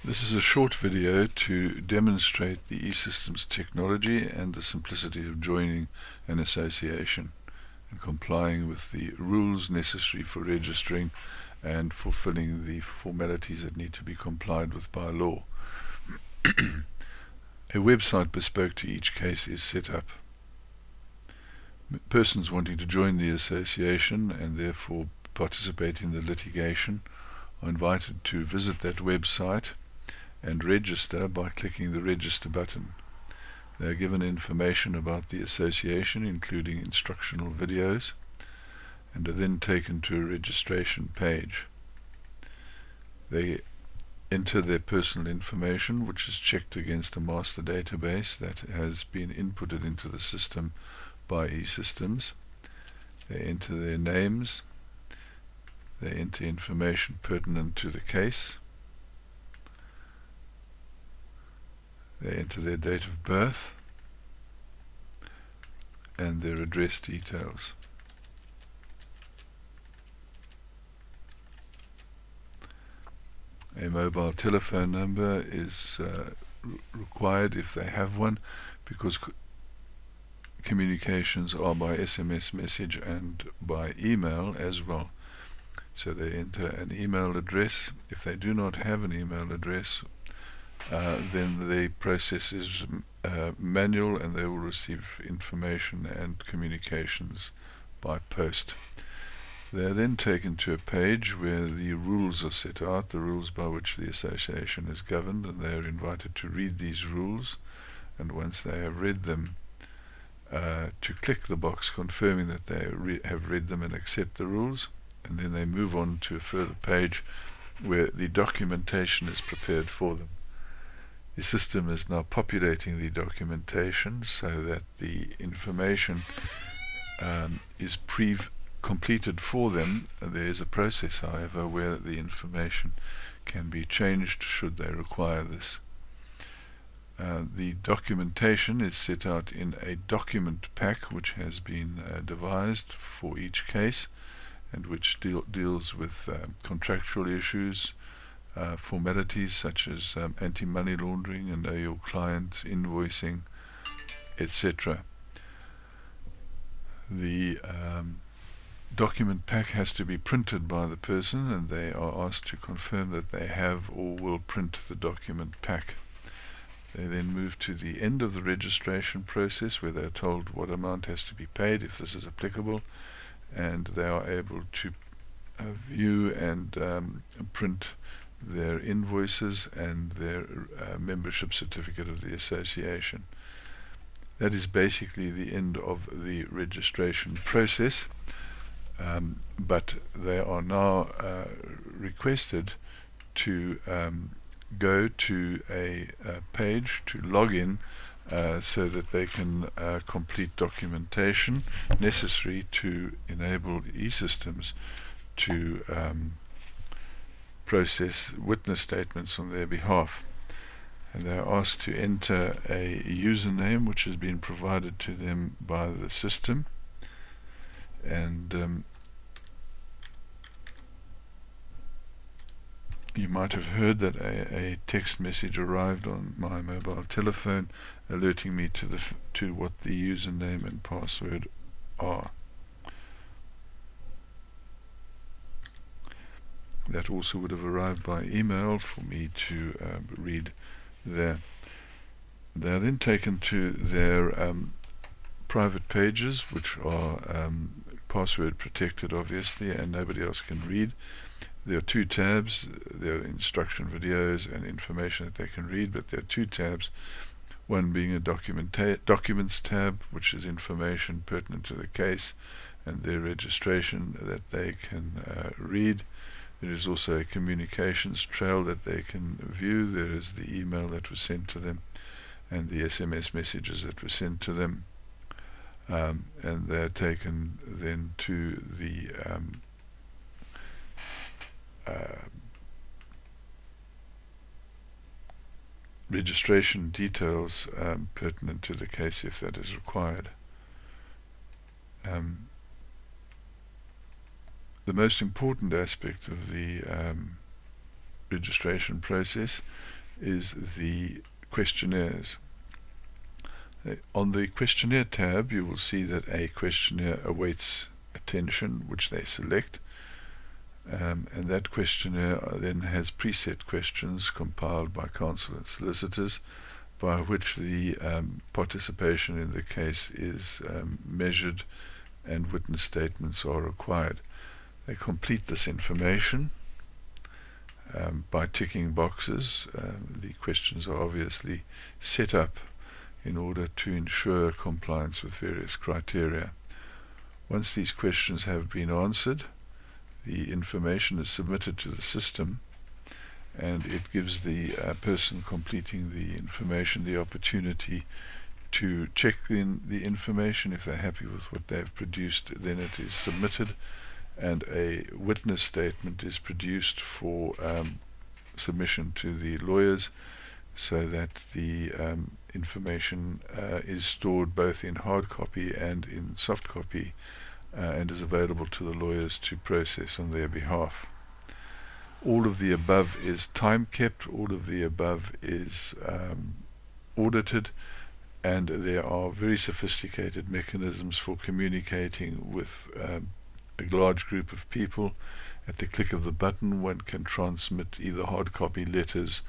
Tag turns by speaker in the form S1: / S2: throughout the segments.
S1: This is a short video to demonstrate the eSystems technology and the simplicity of joining an association and complying with the rules necessary for registering and fulfilling the formalities that need to be complied with by law. A website bespoke to each case is set up. Persons wanting to join the association and therefore participate in the litigation are invited to visit that website and register by clicking the register button. They are given information about the association, including instructional videos, and are then taken to a registration page. They enter their personal information, which is checked against a master database that has been inputted into the system by eSystems. They enter their names. They enter information pertinent to the case. They enter their date of birth and their address details. A mobile telephone number is required if they have one, because communications are by SMS message and by email as well. So they enter an email address. If they do not have an email address, then the process is manual, and they will receive information and communications by post. They are then taken to a page where the rules are set out, the rules by which the association is governed, and they are invited to read these rules. And once they have read them, to click the box confirming that they have read them and accept the rules, and then they move on to a further page where the documentation is prepared for them. The system is now populating the documentation so that the information is completed for them. There is a process, however, where the information can be changed should they require this. The documentation is set out in a document pack which has been devised for each case, and which deals with contractual issues, formalities such as anti-money laundering and know your client, invoicing, etc. The document pack has to be printed by the person, and they are asked to confirm that they have or will print the document pack. They then move to the end of the registration process, where they are told what amount has to be paid if this is applicable, and they are able to view and print their invoices and their membership certificate of the association. That is basically the end of the registration process, but they are now requested to go to a page to log in so that they can complete documentation necessary to enable eSystems to process witness statements on their behalf. And they are asked to enter a username which has been provided to them by the system, and you might have heard that a text message arrived on my mobile telephone alerting me to what the username and password are. That also would have arrived by email for me to read there. They are then taken to their private pages, which are password protected obviously, and nobody else can read. There are two tabs. There are instruction videos and information that they can read, but there are two tabs, one being a documents tab, which is information pertinent to the case and their registration that they can read. There is also a communications trail that they can view. There is the email that was sent to them and the SMS messages that were sent to them, and they are taken then to the registration details pertinent to the case if that is required. The most important aspect of the registration process is the questionnaires. On the questionnaire tab, you will see that a questionnaire awaits attention, which they select, and that questionnaire then has preset questions compiled by counsel and solicitors, by which the participation in the case is measured and witness statements are required. They complete this information by ticking boxes. The questions are obviously set up in order to ensure compliance with various criteria. Once these questions have been answered, the information is submitted to the system, and it gives the person completing the information the opportunity to check the information. If they're happy with what they've produced, then it is submitted, and a witness statement is produced for submission to the lawyers, so that the information is stored both in hard copy and in soft copy, and is available to the lawyers to process on their behalf. All of the above is time kept, all of the above is audited, and there are very sophisticated mechanisms for communicating with a large group of people. At the click of the button, one can transmit either hard copy letters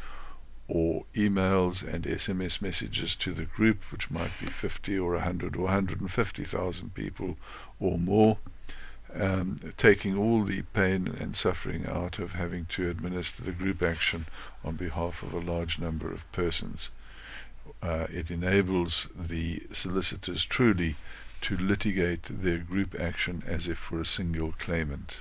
S1: or emails and SMS messages to the group, which might be 50 or 100 or 150,000 people or more, taking all the pain and suffering out of having to administer the group action on behalf of a large number of persons. It enables the solicitors truly to litigate their group action as if for a single claimant.